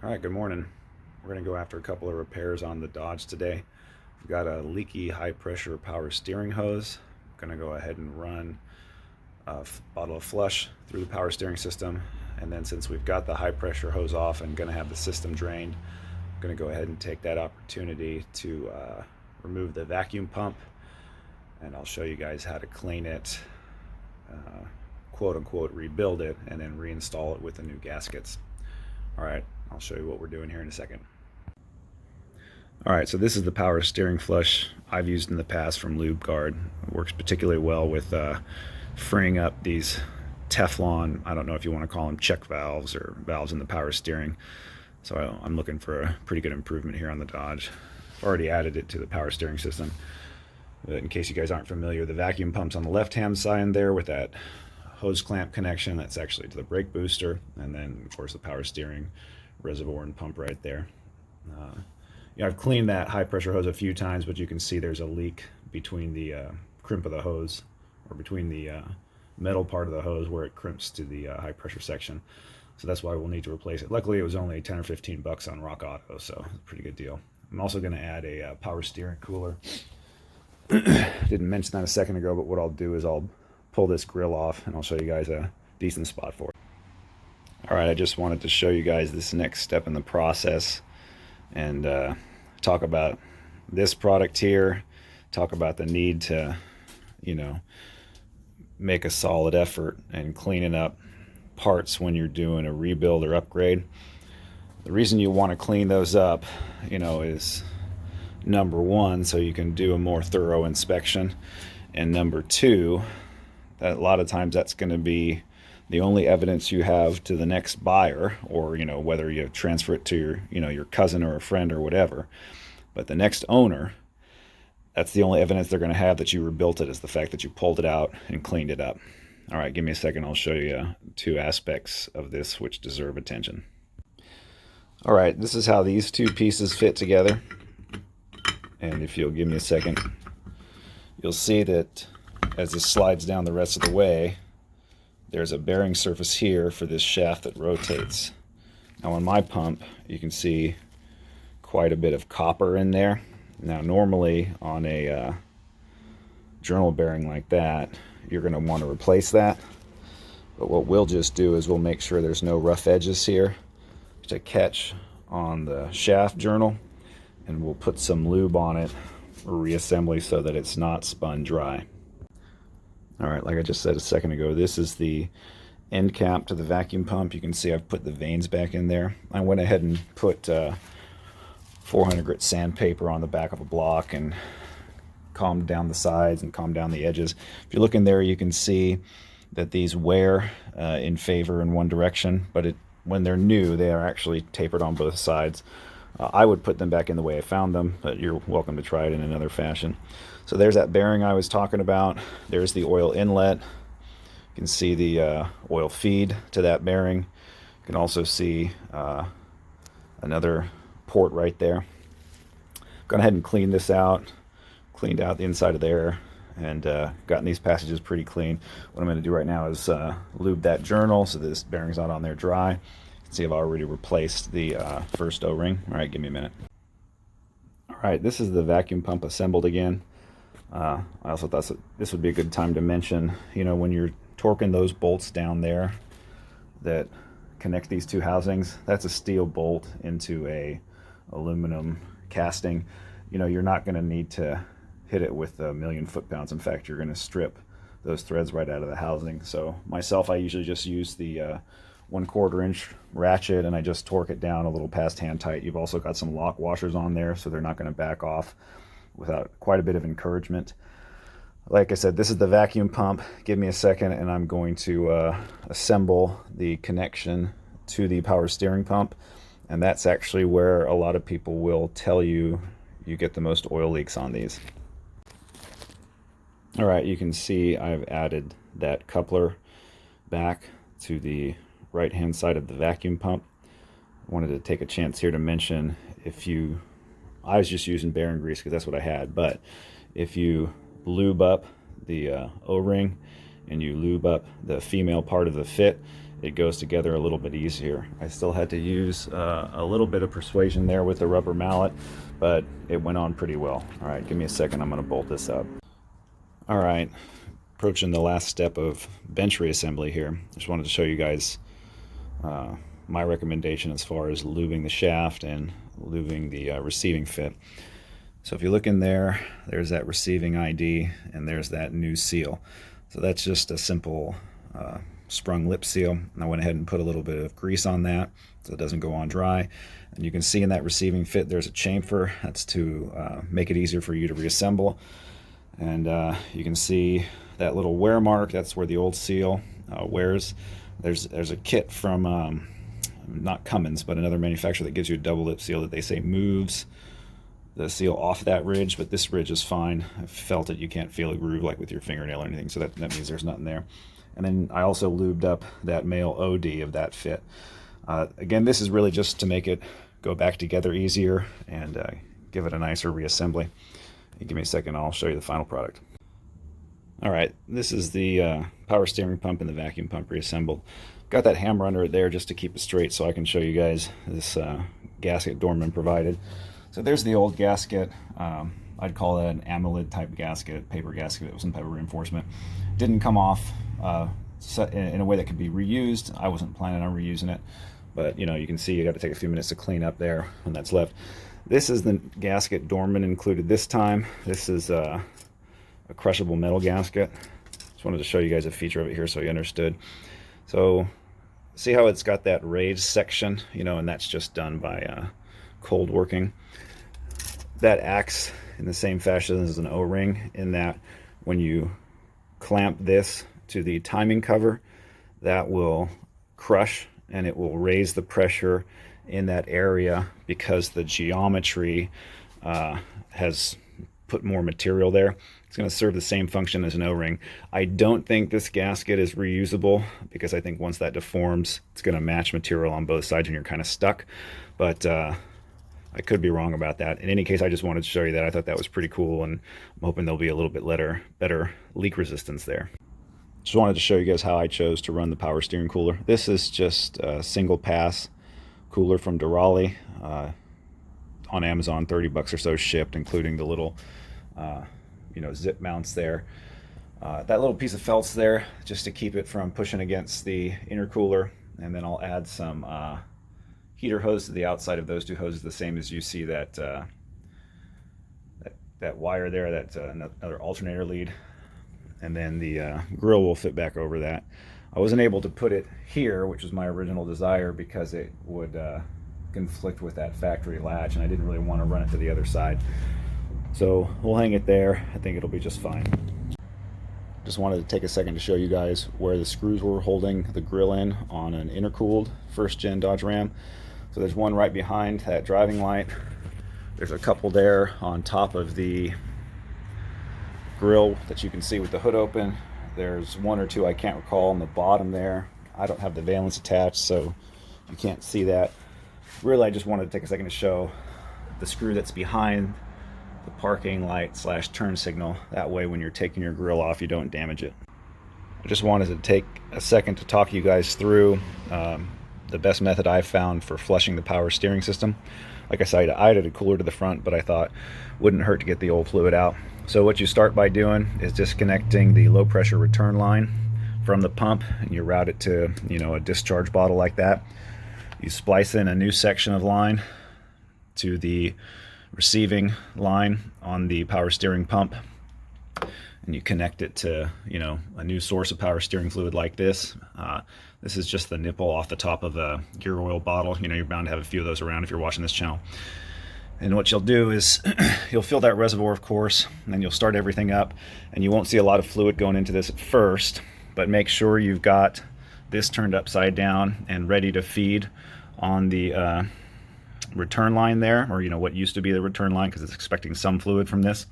All right, good morning. We're going to go after a couple of repairs on the Dodge today. We've got a leaky high pressure power steering hose. I'm going to go ahead and run a bottle of flush through the power steering system. And then since we've got the high pressure hose off and going to have the system drained, I'm going to go ahead and take that opportunity to remove the vacuum pump. And I'll show you guys how to clean it, quote unquote rebuild it, and then reinstall it with the new gaskets. All right, I'll show you what we're doing here in a second. All right, so this is the power steering flush I've used in the past from LubeGuard. It works particularly well with freeing up these Teflon, I don't know if you want to call them check valves or valves in the power steering. So I'm looking for a pretty good improvement here on the Dodge. I've already added it to the power steering system. But in case you guys aren't familiar, the vacuum pump's on the left-hand side there with that hose clamp connection. That's actually to the brake booster, and then of course the power steering reservoir and pump right there. I've cleaned that high pressure hose a few times, but you can see there's a leak between the crimp of the hose, or between the metal part of the hose where it crimps to the high pressure section. So that's why we'll need to replace it. Luckily it was only 10 or 15 bucks on Rock Auto, so it's a pretty good deal. I'm also going to add a power steering cooler. Didn't mention that a second ago, but what I'll do is I'll pull this grill off and I'll show you guys a decent spot for it. All right, I just wanted to show you guys this next step in the process and talk about this product here, talk about the need to, make a solid effort and cleaning up parts when you're doing a rebuild or upgrade. The reason you want to clean those up, is number one, so you can do a more thorough inspection, and number two, that a lot of times that's going to be the only evidence you have to the next buyer, or whether you transfer it to your cousin or a friend or whatever. But the next owner, that's the only evidence they're going to have that you rebuilt it, is the fact that you pulled it out and cleaned it up. All right, give me a second. I'll show you two aspects of this which deserve attention. All right, this is how these two pieces fit together. And if you'll give me a second, you'll see that as this slides down the rest of the way, there's a bearing surface here for this shaft that rotates. Now on my pump, you can see quite a bit of copper in there. Now normally on a journal bearing like that, you're going to want to replace that. But what we'll just do is we'll make sure there's no rough edges here to catch on the shaft journal, and we'll put some lube on it for reassembly so that it's not spun dry. All right, like I just said a second ago, this is the end cap to the vacuum pump. You can see I've put the vanes back in there. I went ahead and put 400 grit sandpaper on the back of a block and calmed down the sides and calmed down the edges. If you look in there, you can see that these wear in favor in one direction, but when they're new, they are actually tapered on both sides. I would put them back in the way I found them, but you're welcome to try it in another fashion. So there's that bearing I was talking about. There's the oil inlet. You can see the oil feed to that bearing. You can also see another port right there. Gone ahead and cleaned this out, cleaned out the inside of there, and gotten these passages pretty clean. What I'm going to do right now is lube that journal so this bearing's not on there dry. You can see I've already replaced the first O-ring. All right, give me a minute. All right, this is the vacuum pump assembled again. I also thought this would be a good time to mention, when you're torquing those bolts down there that connect these two housings, that's a steel bolt into a aluminum casting. You're not going to need to hit it with a million foot-pounds. In fact, you're going to strip those threads right out of the housing. So myself, I usually just use the 1/4 inch ratchet, and I just torque it down a little past hand tight. You've also got some lock washers on there, so they're not going to back off without quite a bit of encouragement. Like I said, this is the vacuum pump. Give me a second and I'm going to assemble the connection to the power steering pump, and that's actually where a lot of people will tell you you get the most oil leaks on these. All right, you can see I've added that coupler back to the right hand side of the vacuum pump. I wanted to take a chance here to mention, I was just using bearing grease because that's what I had, but if you lube up the O-ring and you lube up the female part of the fit, it goes together a little bit easier. I still had to use a little bit of persuasion there with the rubber mallet, but it went on pretty well. All right, give me a second, I'm going to bolt this up. All right, approaching the last step of bench reassembly here. Just wanted to show you guys my recommendation as far as lubing the shaft and lubing the receiving fit. So if you look in there, there's that receiving ID and there's that new seal. So that's just a simple sprung lip seal. And I went ahead and put a little bit of grease on that so it doesn't go on dry. And you can see in that receiving fit there's a chamfer. That's to make it easier for you to reassemble. And you can see that little wear mark. That's where the old seal wears. There's a kit from not Cummins, but another manufacturer that gives you a double lip seal that they say moves the seal off that ridge, but this ridge is fine. I've felt it. You can't feel a groove like with your fingernail or anything, so that means there's nothing there. And then I also lubed up that male OD of that fit. Again, this is really just to make it go back together easier and give it a nicer reassembly. Give me a second, I'll show you the final product. All right, this is the power steering pump and the vacuum pump reassembled. Got that hammer under it there just to keep it straight so I can show you guys this gasket Dorman provided. So there's the old gasket. I'd call that an amylid type gasket, paper gasket. It was some type of reinforcement. Didn't come off in a way that could be reused. I wasn't planning on reusing it, but you know, you can see you got to take a few minutes to clean up there when that's left. This is the gasket Dorman included this time. This is a crushable metal gasket. Just wanted to show you guys a feature of it here so you understood. So see how it's got that raised section, you know, and that's just done by cold working. That acts in the same fashion as an O-ring in that when you clamp this to the timing cover, that will crush and it will raise the pressure in that area because the geometry has put more material there. It's going to serve the same function as an O-ring. I don't think this gasket is reusable because I think once that deforms, it's going to match material on both sides and you're kind of stuck. But I could be wrong about that. In any case, I just wanted to show you that. I thought that was pretty cool, and I'm hoping there'll be a little bit better leak resistance there. Just wanted to show you guys how I chose to run the power steering cooler. This is just a single pass cooler from Durali. On Amazon, 30 bucks or so shipped, including the little you know, zip mounts there. That little piece of felt's there just to keep it from pushing against the intercooler, and then I'll add some heater hose to the outside of those two hoses, the same as you see that that wire there, that's another alternator lead, and then the grill will fit back over that. I wasn't able to put it here, which was my original desire, because it would conflict with that factory latch, and I didn't really want to run it to the other side. So we'll hang it there. I think it'll be just fine. Just wanted to take a second to show you guys where the screws were holding the grill in on an intercooled first gen Dodge Ram. So there's one right behind that driving light. There's a couple there on top of the grill that you can see with the hood open. There's one or two I can't recall on the bottom there. I don't have the valence attached, so you can't see that. Really, I just wanted to take a second to show the screw that's behind the parking light / turn signal. That way when you're taking your grill off, you don't damage it. I just wanted to take a second to talk you guys through the best method I've found for flushing the power steering system. Like I said, I added a cooler to the front, but I thought wouldn't hurt to get the old fluid out. So what you start by doing is disconnecting the low pressure return line from the pump, and you route it to, you know, a discharge bottle like that. You splice in a new section of line to the receiving line on the power steering pump, and you connect it to, you know, a new source of power steering fluid like this. This is just the nipple off the top of a gear oil bottle. You know, you're bound to have a few of those around if you're watching this channel. And what you'll do is you'll fill that reservoir, of course, and then you'll start everything up, and you won't see a lot of fluid going into this at first, but make sure you've got this turned upside down and ready to feed on the return line there, or, you know, what used to be the return line, because it's expecting some fluid from this.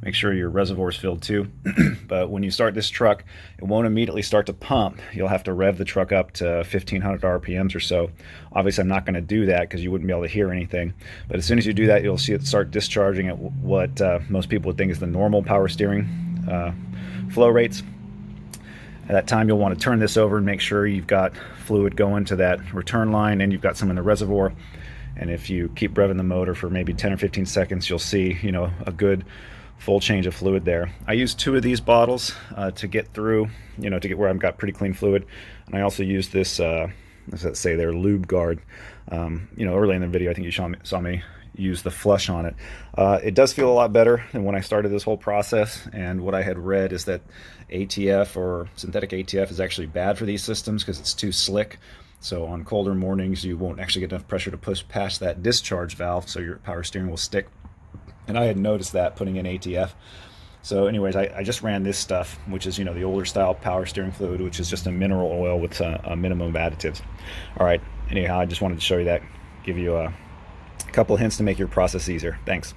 Make sure your reservoir is filled too. But when you start this truck, it won't immediately start to pump. You'll have to rev the truck up to 1500 RPMs or so. Obviously, I'm not going to do that because you wouldn't be able to hear anything. But as soon as you do that, you'll see it start discharging at what most people would think is the normal power steering flow rates. At that time, you'll want to turn this over and make sure you've got fluid going to that return line and you've got some in the reservoir. And if you keep revving the motor for maybe 10 or 15 seconds, you'll see, you know, a good full change of fluid there. I use 2 of these bottles to get through, you know, to get where I've got pretty clean fluid. And I also use this, let's say their lube guard. You know, early in the video, I think you saw me use the flush on it. It does feel a lot better than when I started this whole process, and what I had read is that ATF or synthetic ATF is actually bad for these systems because it's too slick. So on colder mornings you won't actually get enough pressure to push past that discharge valve, so your power steering will stick. And I had noticed that putting in ATF. So anyways, I just ran this stuff, which is, you know, the older style power steering fluid, which is just a mineral oil with a minimum of additives. All right, anyhow, I just wanted to show you that, give you a couple hints to make your process easier. Thanks.